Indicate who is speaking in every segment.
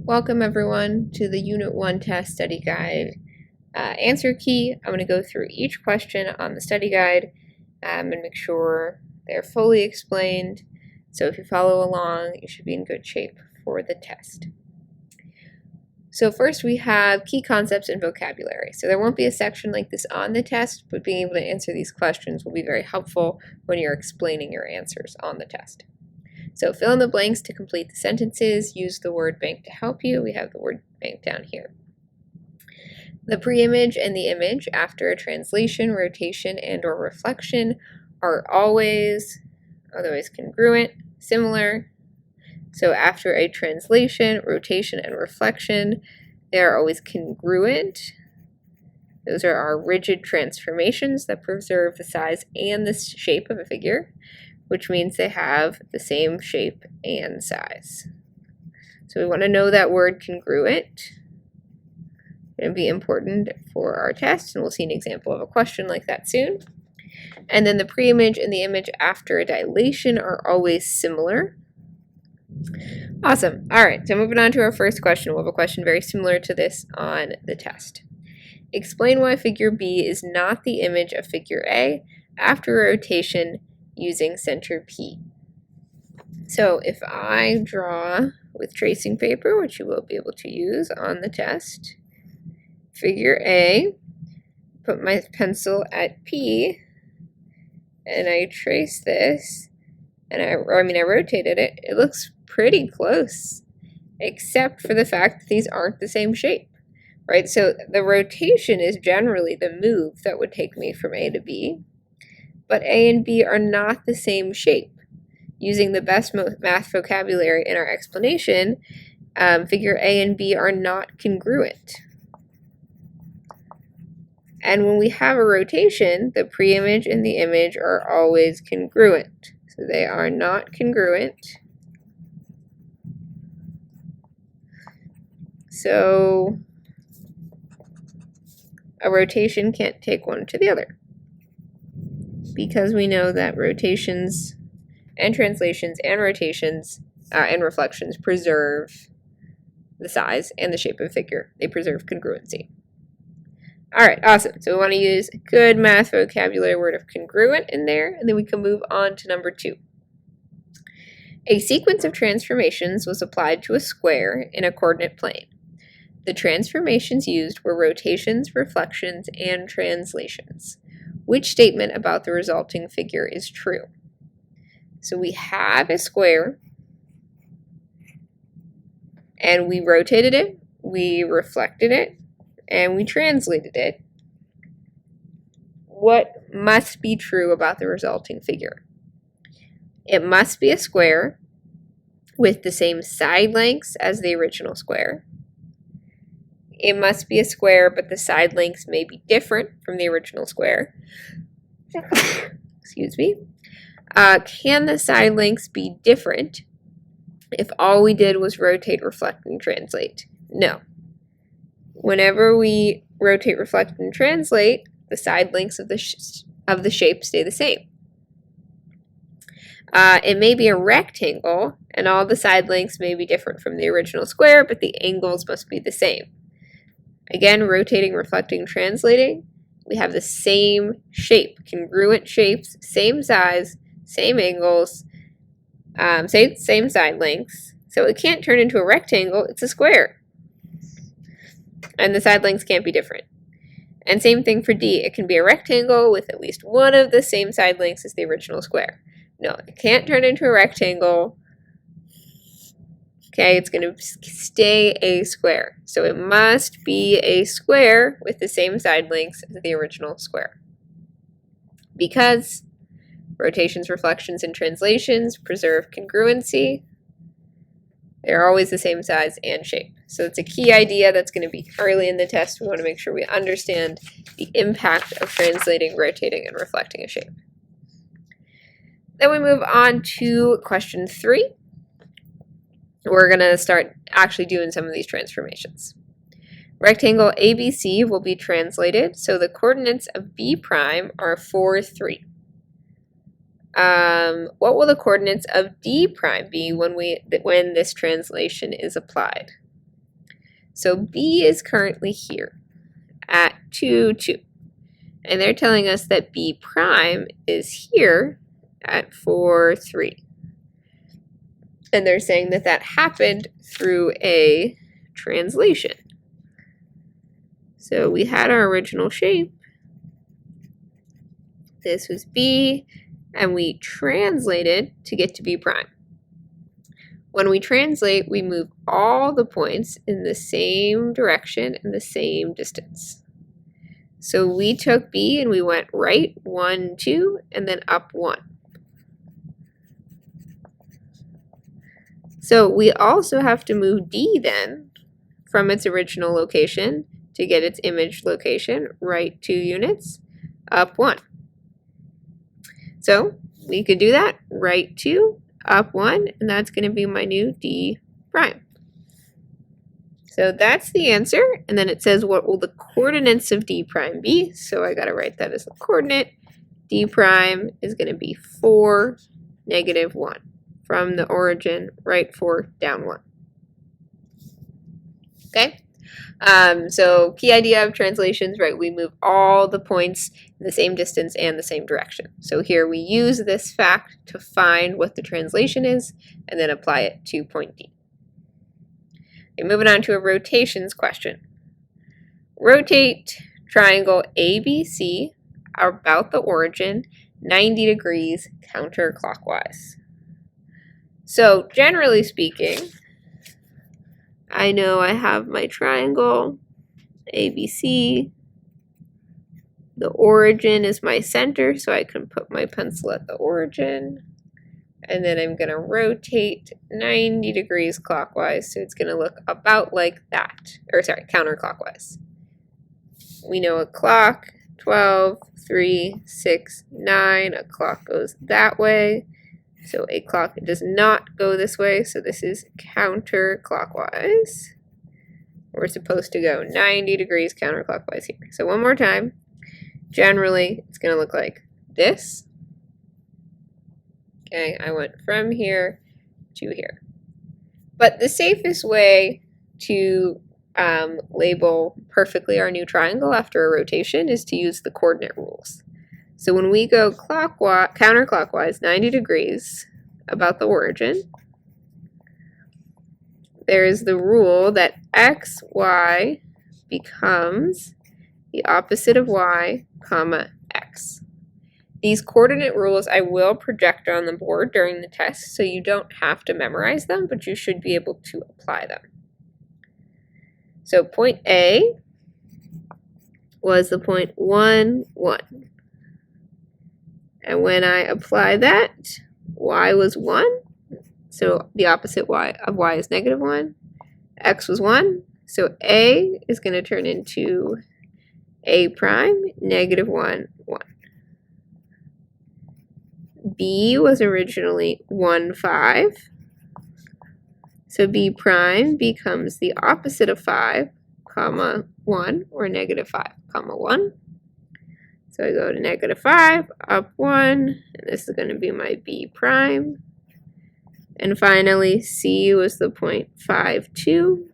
Speaker 1: Welcome everyone to the Unit 1 test study guide answer key. I'm going to go through each question on the study guide and make sure they're fully explained. So if you follow along, you should be in good shape for the test. So first we have key concepts and vocabulary. So there won't be a section like this on the test, but being able to answer these questions will be very helpful when you're explaining your answers on the test. So fill in the blanks to complete the sentences. Use the word bank to help you. We have the word bank down here. The pre-image and the image after a translation, rotation, and or reflection are always, otherwise congruent, similar. So after a translation, rotation, and reflection, they are always congruent. Those are our rigid transformations that preserve the size and the shape of a figure, which means they have the same shape and size. So we want to know that word congruent. It's going to be important for our test, and we'll see an example of a question like that soon. And then the pre-image and the image after a dilation are always similar. Awesome. All right, so moving on to our first question. We'll have a question very similar to this on the test. Explain why figure B is not the image of figure A after a rotation using center P. So if I draw with tracing paper, which you will be able to use on the test, figure A, put my pencil at P, and I trace this, and I rotated it, it looks pretty close, except for the fact that these aren't the same shape, right? So the rotation is generally the move that would take me from A to B, but A and B are not the same shape. Using the best math vocabulary in our explanation, figure A and B are not congruent. And when we have a rotation, the pre-image and the image are always congruent. So they are not congruent. So a rotation can't take one to the other, because we know that rotations and translations and rotations and reflections preserve the size and the shape of a figure. They preserve congruency. All right, awesome. So we want to use a good math vocabulary word of congruent in there, and then we can move on to number 2. A sequence of transformations was applied to a square in a coordinate plane. The transformations used were rotations, reflections, and translations. Which statement about the resulting figure is true? So we have a square, and we rotated it, we reflected it, and we translated it. What must be true about the resulting figure? It must be a square with the same side lengths as the original square. It must be a square, but the side lengths may be different from the original square. Excuse me. Can the side lengths be different if all we did was rotate, reflect, and translate? No. Whenever we rotate, reflect, and translate, the side lengths of the shape stay the same. It may be a rectangle, and all the side lengths may be different from the original square, but the angles must be the same. Again, rotating, reflecting, translating, we have the same shape, congruent shapes, same size, same angles, same side lengths. So it can't turn into a rectangle, it's a square. And the side lengths can't be different. And same thing for D. It can be a rectangle with at least one of the same side lengths as the original square. No, it can't turn into a rectangle. Okay, it's going to stay a square. So it must be a square with the same side lengths as the original square. Because rotations, reflections, and translations preserve congruency, they're always the same size and shape. So it's a key idea that's going to be early in the test. We want to make sure we understand the impact of translating, rotating, and reflecting a shape. Then we move on to question 3. We're going to start actually doing some of these transformations. Rectangle ABC will be translated, so the coordinates of B prime are 4, 3. What will the coordinates of D prime be when this translation is applied? So B is currently here at 2, 2. And they're telling us that B prime is here at 4, 3. And they're saying that that happened through a translation. So we had our original shape. This was B, and we translated to get to B prime. When we translate, we move all the points in the same direction and the same distance. So we took B and we went right 1, 2, and then up 1. So we also have to move D then from its original location to get its image location, right 2 units, up 1. So we could do that, right 2, up 1, and that's going to be my new D prime. So that's the answer, and then it says what will the coordinates of D prime be? So I got to write that as a coordinate. D prime is going to be 4, negative 1. From the origin, right 4, down 1. Okay? So key idea of translations, right? We move all the points in the same distance and the same direction. So here we use this fact to find what the translation is and then apply it to point D. Okay, moving on to a rotations question. Rotate triangle ABC about the origin 90 degrees counterclockwise. So generally speaking, I know I have my triangle, ABC. The origin is my center, so I can put my pencil at the origin. And then I'm going to rotate 90 degrees clockwise, so it's going to look about like that. Or sorry, counterclockwise. We know a clock, 12, 3, 6, 9. A clock goes that way. So a clock does not go this way, so this is counterclockwise. We're supposed to go 90 degrees counterclockwise here. So one more time. Generally, it's going to look like this. Okay, I went from here to here. But the safest way to label perfectly our new triangle after a rotation is to use the coordinate rules. So when we go clockwise, counterclockwise 90 degrees about the origin, there is the rule that x, y becomes the opposite of y, comma, x. These coordinate rules I will project on the board during the test, so you don't have to memorize them, but you should be able to apply them. So point A was the point 1, 1. And when I apply that, y was 1. So the opposite of y is negative 1. X was 1. So A is going to turn into A prime, negative 1, 1. B was originally 1, 5. So B prime becomes the opposite of 5, comma 1, or negative 5, comma 1. So I go to negative 5, up 1, and this is going to be my B prime. And finally, C was the point 5, 2.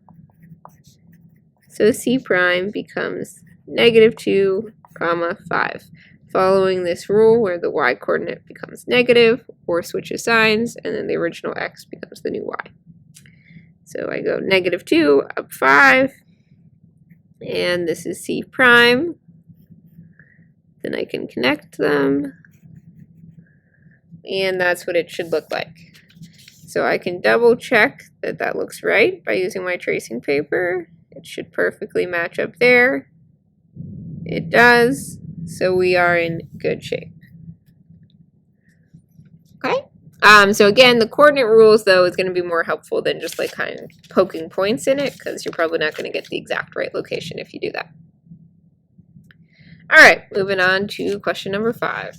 Speaker 1: So C prime becomes negative 2, comma 5. Following this rule where the y coordinate becomes negative or switches signs, and then the original x becomes the new y. So I go negative 2, up 5, and this is C prime. Then I can connect them, and that's what it should look like. So I can double check that that looks right by using my tracing paper. It should perfectly match up there. It does, so we are in good shape. Okay, so again, the coordinate rules, though, is going to be more helpful than just like kind of poking points in it, because you're probably not going to get the exact right location if you do that. All right, moving on to question number 5.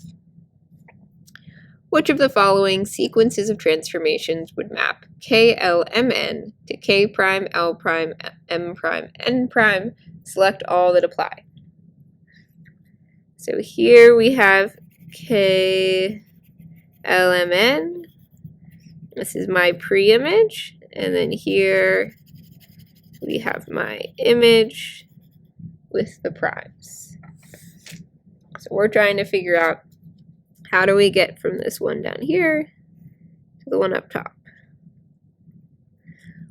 Speaker 1: Which of the following sequences of transformations would map KLMN to K prime, L prime, M prime, N prime? Select all that apply. So here we have KLMN. This is my pre-image, and then here we have my image with the primes. So we're trying to figure out how do we get from this one down here to the one up top.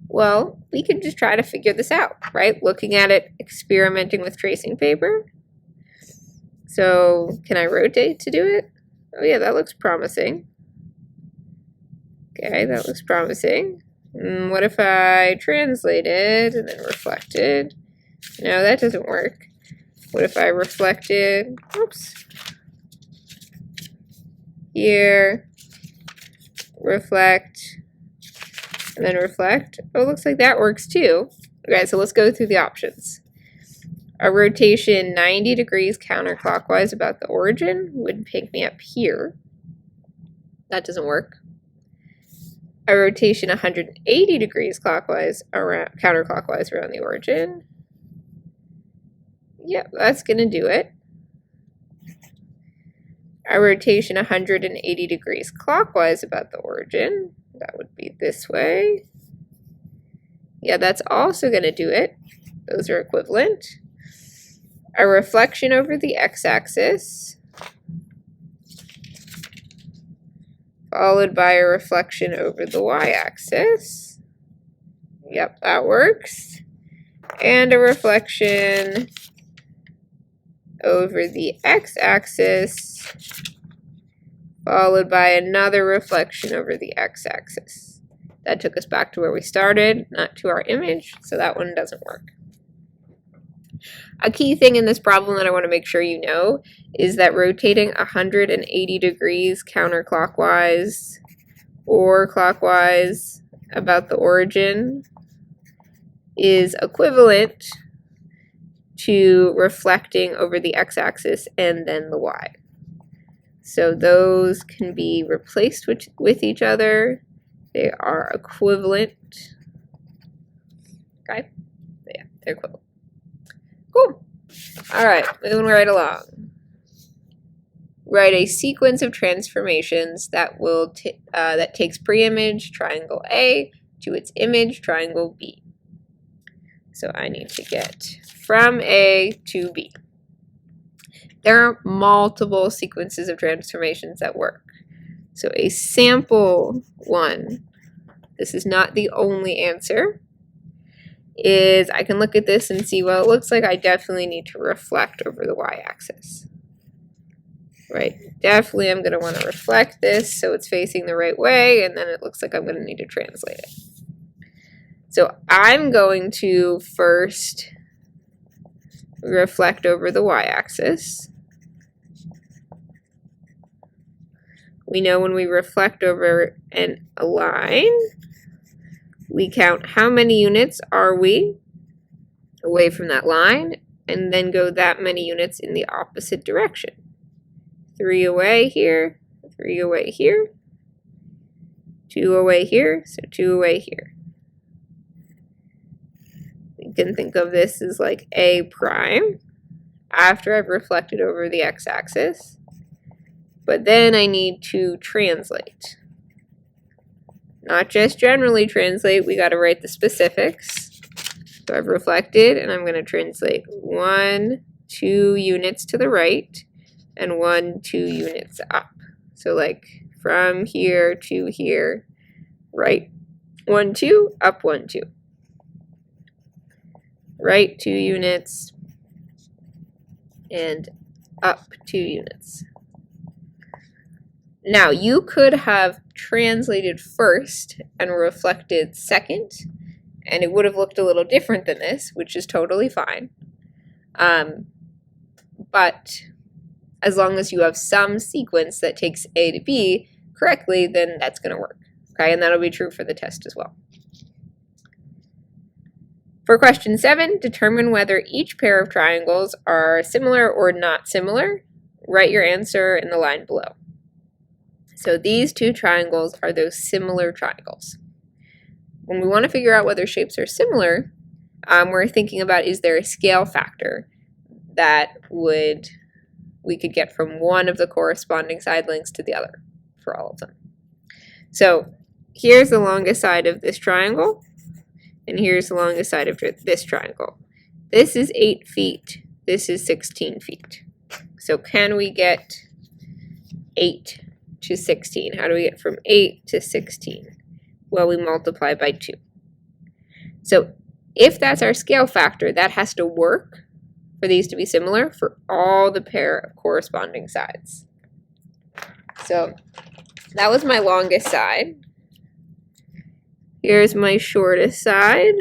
Speaker 1: Well, we could just try to figure this out, right? Looking at it, experimenting with tracing paper. So can I rotate to do it? Oh yeah, that looks promising. Okay, that looks promising. What if I translated and then reflected? No, that doesn't work. What if I reflected, oops, here, reflect, and then reflect? Oh, it looks like that works too. Okay, so let's go through the options. A rotation 90 degrees counterclockwise about the origin would pick me up here. That doesn't work. A rotation 180 degrees counterclockwise around the origin. Yep, that's going to do it. A rotation 180 degrees clockwise about the origin. That would be this way. Yeah, that's also going to do it. Those are equivalent. A reflection over the x-axis, followed by a reflection over the y-axis. Yep, that works. And a reflection over the x-axis, followed by another reflection over the x-axis. That took us back to where we started, not to our image, so that one doesn't work. A key thing in this problem that I want to make sure you know is that rotating 180 degrees counterclockwise or clockwise about the origin is equivalent to reflecting over the x-axis and then the y. So those can be replaced with each other. They are equivalent. Okay? Yeah, they're equivalent. Cool. All right, moving right along. Write a sequence of transformations that will that takes pre-image triangle A to its image triangle B. So I need to get from A to B. There are multiple sequences of transformations that work. So a sample one, this is not the only answer, is I can look at this and see, well, it looks like I definitely need to reflect over the y-axis. Right, definitely I'm going to want to reflect this so it's facing the right way, and then it looks like I'm going to need to translate it. So I'm going to first reflect over the y-axis. We know when we reflect over a line, we count how many units are we away from that line, and then go that many units in the opposite direction. 3 away here, 3 away here, 2 away here, so 2 away here. You can think of this as like A prime after I've reflected over the x-axis, but then I need to translate. Not just generally translate, we got to write the specifics. So I've reflected, and I'm going to translate 1, 2 units to the right, and 1, 2 units up. So like from here to here, right 1, 2, up 1, 2. Right 2 units, and up 2 units. Now, you could have translated first and reflected second, and it would have looked a little different than this, which is totally fine. But as long as you have some sequence that takes A to B correctly, then that's going to work. Okay, and that'll be true for the test as well. For question 7, determine whether each pair of triangles are similar or not similar. Write your answer in the line below. So these two triangles are those similar triangles. When we want to figure out whether shapes are similar, we're thinking about, is there a scale factor that we could get from one of the corresponding side lengths to the other for all of them. So here's the longest side of this triangle. and here's the longest side of this triangle. This is 8 feet, this is 16 feet. So can we get 8 to 16? How do we get from 8 to 16? Well, we multiply by 2. So if that's our scale factor, that has to work for these to be similar for all the pair of corresponding sides. So that was my longest side. Here's my shortest side.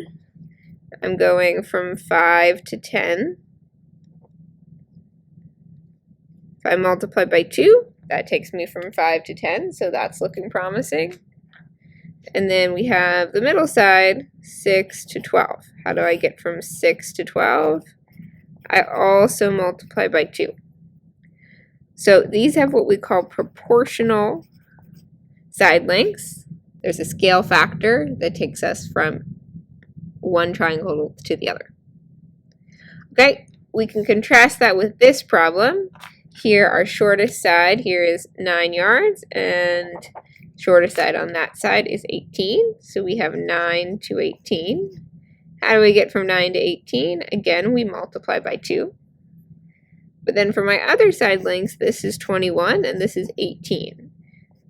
Speaker 1: I'm going from 5 to 10. If I multiply by 2, that takes me from 5 to 10, so that's looking promising. And then we have the middle side, 6 to 12. How do I get from 6 to 12? I also multiply by 2. So these have what we call proportional side lengths. There's a scale factor that takes us from one triangle to the other. Okay, we can contrast that with this problem. Here, our shortest side here is 9 yards, and shortest side on that side is 18. So we have 9 to 18. How do we get from 9 to 18? Again, we multiply by 2. But then for my other side lengths, this is 21 and this is 18.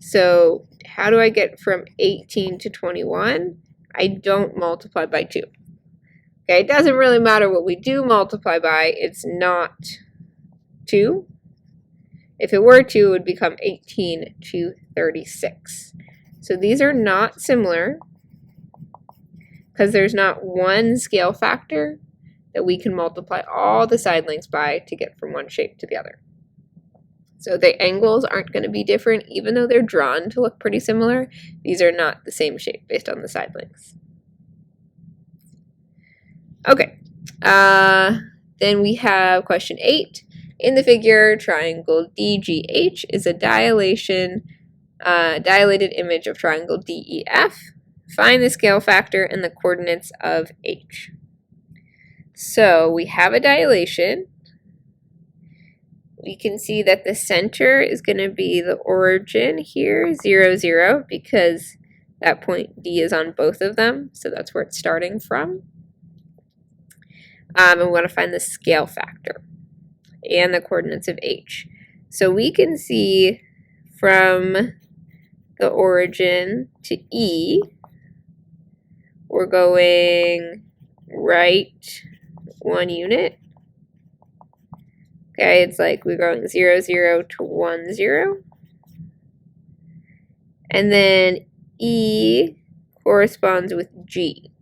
Speaker 1: So how do I get from 18 to 21? I don't multiply by 2. Okay, it doesn't really matter what we do multiply by. It's not 2. If it were 2, it would become 18 to 36. So these are not similar because there's not one scale factor that we can multiply all the side lengths by to get from one shape to the other. So the angles aren't going to be different, even though they're drawn to look pretty similar. These are not the same shape based on the side lengths. Okay, then we have question 8. In the figure, triangle DGH is a dilated image of triangle DEF. Find the scale factor and the coordinates of H. So we have a dilation. We can see that the center is going to be the origin here, 0, 0, because that point D is on both of them. So that's where it's starting from. And we want to find the scale factor and the coordinates of H. So we can see from the origin to E, we're going right 1 unit. Okay, it's like we're going 0, 0 to 1, 0. And then E corresponds with G.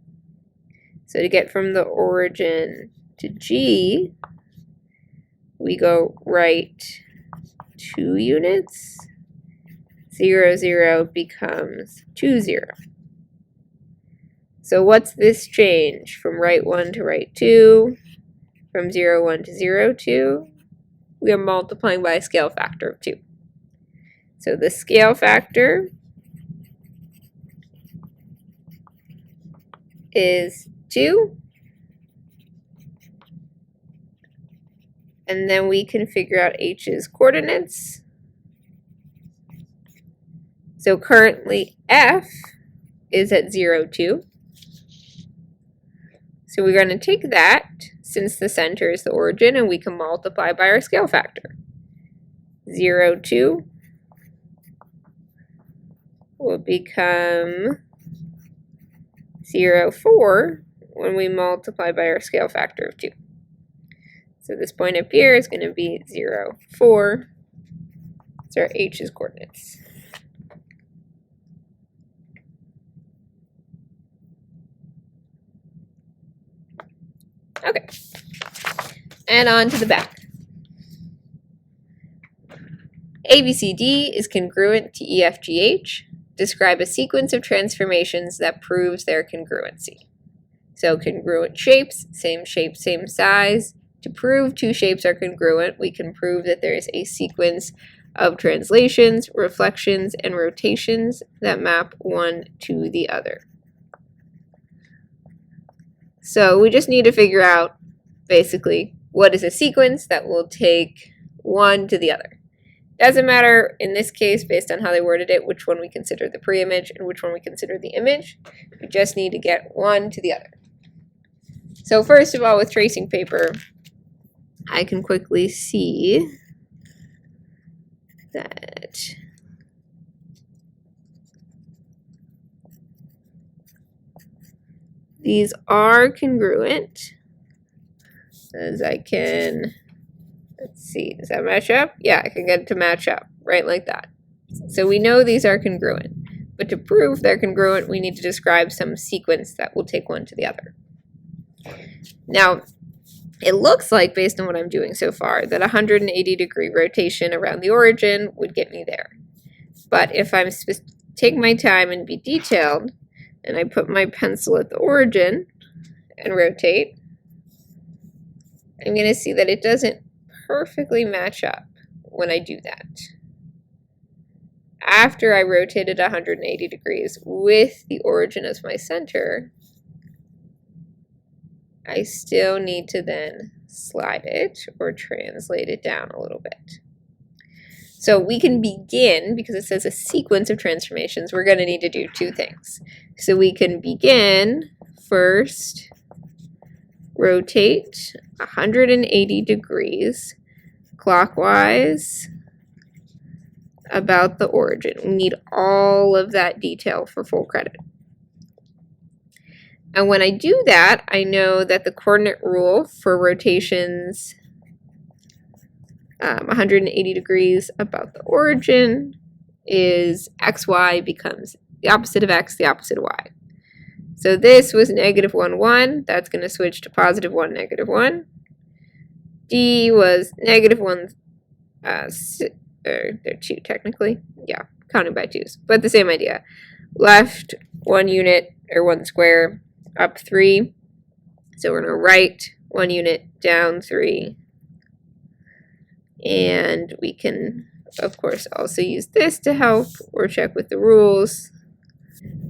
Speaker 1: So to get from the origin to G, we go right 2 units. 0, 0 becomes 2, 0. So what's this change from right 1 to right 2? From 0, 1 to 0, 2? We are multiplying by a scale factor of 2. So the scale factor is 2. And then we can figure out H's coordinates. So currently F is at 0, 2. So we're going to take that, since the center is the origin, and we can multiply by our scale factor. 0, 2 will become 0, 4 when we multiply by our scale factor of 2. So this point up here is going to be 0, 4. That's our H's coordinates. Okay, and on to the back. ABCD is congruent to EFGH. Describe a sequence of transformations that proves their congruency. So congruent shapes, same shape, same size. To prove two shapes are congruent, we can prove that there is a sequence of translations, reflections, and rotations that map one to the other. So we just need to figure out, basically, what is a sequence that will take one to the other. Doesn't matter in this case, based on how they worded it, which one we consider the pre-image and which one we consider the image. We just need to get one to the other. So first of all, with tracing paper, I can quickly see that these are congruent, as I can, let's see, does that match up? Yeah, I can get it to match up, right like that. So we know these are congruent, but to prove they're congruent, we need to describe some sequence that will take one to the other. Now, it looks like, based on what I'm doing so far, that 180-degree rotation around the origin would get me there. But if I'm take my time and be detailed, and I put my pencil at the origin and rotate, I'm going to see that it doesn't perfectly match up when I do that. After I rotated 180 degrees with the origin as my center, I still need to then slide it or translate it down a little bit. So we can begin, because it says a sequence of transformations, we're going to need to do two things. So we can begin first, rotate 180 degrees clockwise about the origin. We need all of that detail for full credit. And when I do that, I know that the coordinate rule for rotations 180 degrees about the origin is xy becomes the opposite of x, the opposite of y. So this was negative 1, 1. That's going to switch to positive 1, negative 1. D was negative 1, they're 2 technically. Yeah, counting by 2s, but the same idea. Left 1 unit or 1 square, up 3. So we're going to right 1 unit, down 3. And we can, of course, also use this to help or check with the rules.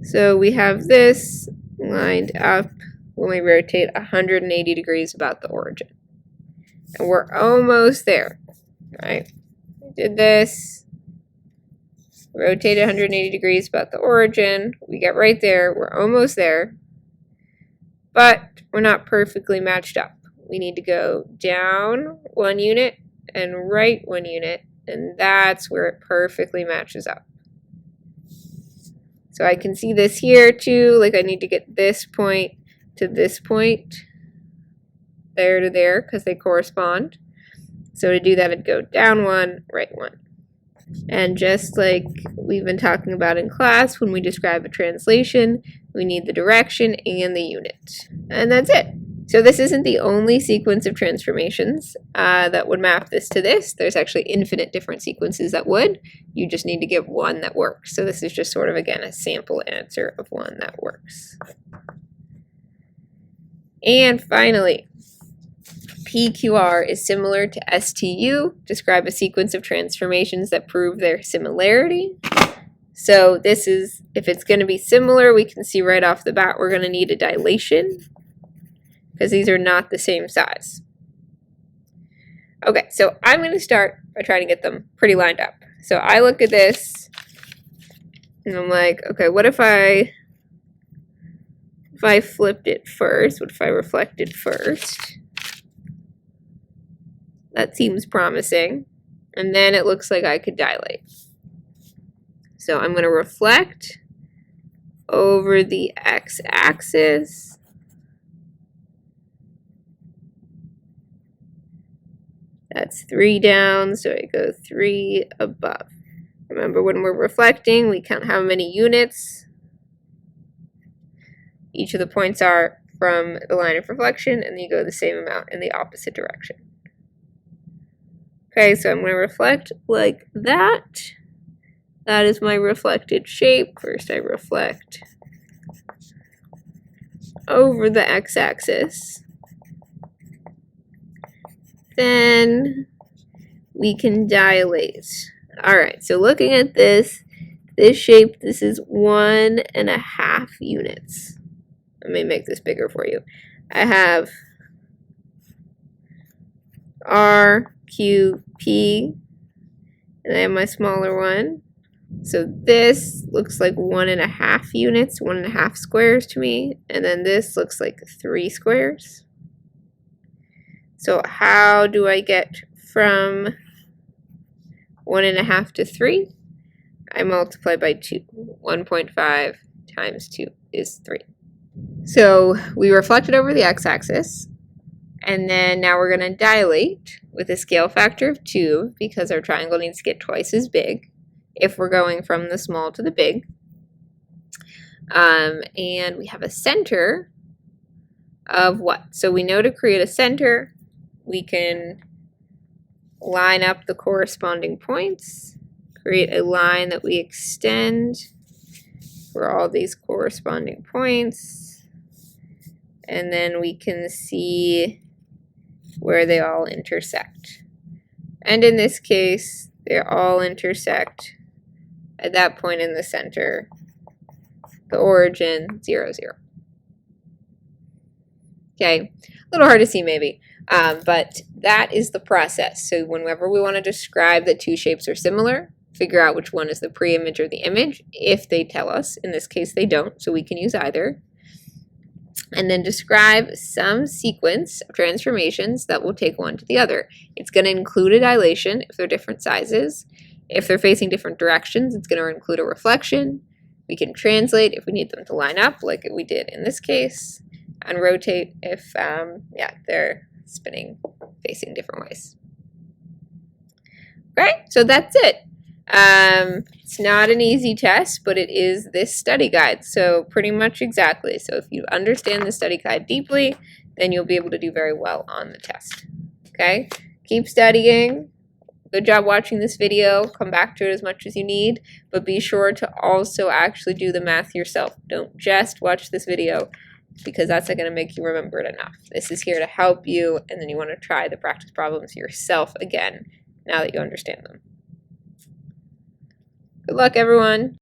Speaker 1: So we have this lined up when we rotate 180 degrees about the origin. And we're almost there, right? We did this, rotated 180 degrees about the origin. We get right there. We're almost there. But we're not perfectly matched up. We need to go down 1 unit and right 1 unit, and that's where it perfectly matches up. So I can see this here too, like I need to get this point to this point, there to there, because they correspond. So to do that, I'd go down 1, right 1. And just like we've been talking about in class, when we describe a translation, we need the direction and the unit. And that's it. So this isn't the only sequence of transformations that would map this to this. There's actually infinite different sequences that would. You just need to give one that works. So this is just sort of, again, a sample answer of one that works. And finally, PQR is similar to STU. Describe a sequence of transformations that prove their similarity. So this is, if it's going to be similar, we can see right off the bat we're going to need a dilation, because these are not the same size. Okay, so I'm going to start by trying to get them pretty lined up. So I look at this, and I'm like, okay, what if I flipped it first? What if I reflected first? That seems promising. And then it looks like I could dilate. So I'm going to reflect over the x-axis. That's 3 down, so I go 3 above. Remember, when we're reflecting, we count how many units each of the points are from the line of reflection, and then you go the same amount in the opposite direction. Okay, so I'm going to reflect like that. That is my reflected shape. First I reflect over the x-axis. Then we can dilate. Alright, so looking at this shape, this is 1.5 units. Let me make this bigger for you. I have R, Q, P, And I have my smaller one. So this looks like 1.5 units, 1.5 squares to me. And then this looks like 3 squares. So how do I get from 1.5 to 3? I multiply by 2. 1.5 times 2 is 3. So we reflected over the x-axis. And then now we're going to dilate with a scale factor of 2 because our triangle needs to get twice as big if we're going from the small to the big. And we have a center of what? So we know to create a center, we can line up the corresponding points, create a line that we extend for all these corresponding points, and then we can see where they all intersect. And in this case, they all intersect at that point in the center, the origin, 0, 0. Okay, a little hard to see maybe, but that is the process. So whenever we want to describe that two shapes are similar, figure out which one is the pre-image or the image, if they tell us. In this case, they don't, so we can use either. And then describe some sequence of transformations that will take one to the other. It's going to include a dilation if they're different sizes. If they're facing different directions, it's going to include a reflection. We can translate if we need them to line up, like we did in this case, and rotate if they're spinning facing different ways. Right, so that's it. It's not an easy test, but it is this study guide, so pretty much exactly. So if you understand the study guide deeply, then you'll be able to do very well on the test. Okay, keep studying. Good job watching this video. Come back to it as much as you need, but be sure to also actually do the math yourself. Don't just watch this video, because that's not going to make you remember it enough. This is here to help you, and then you want to try the practice problems yourself again now that you understand them. Good luck, everyone.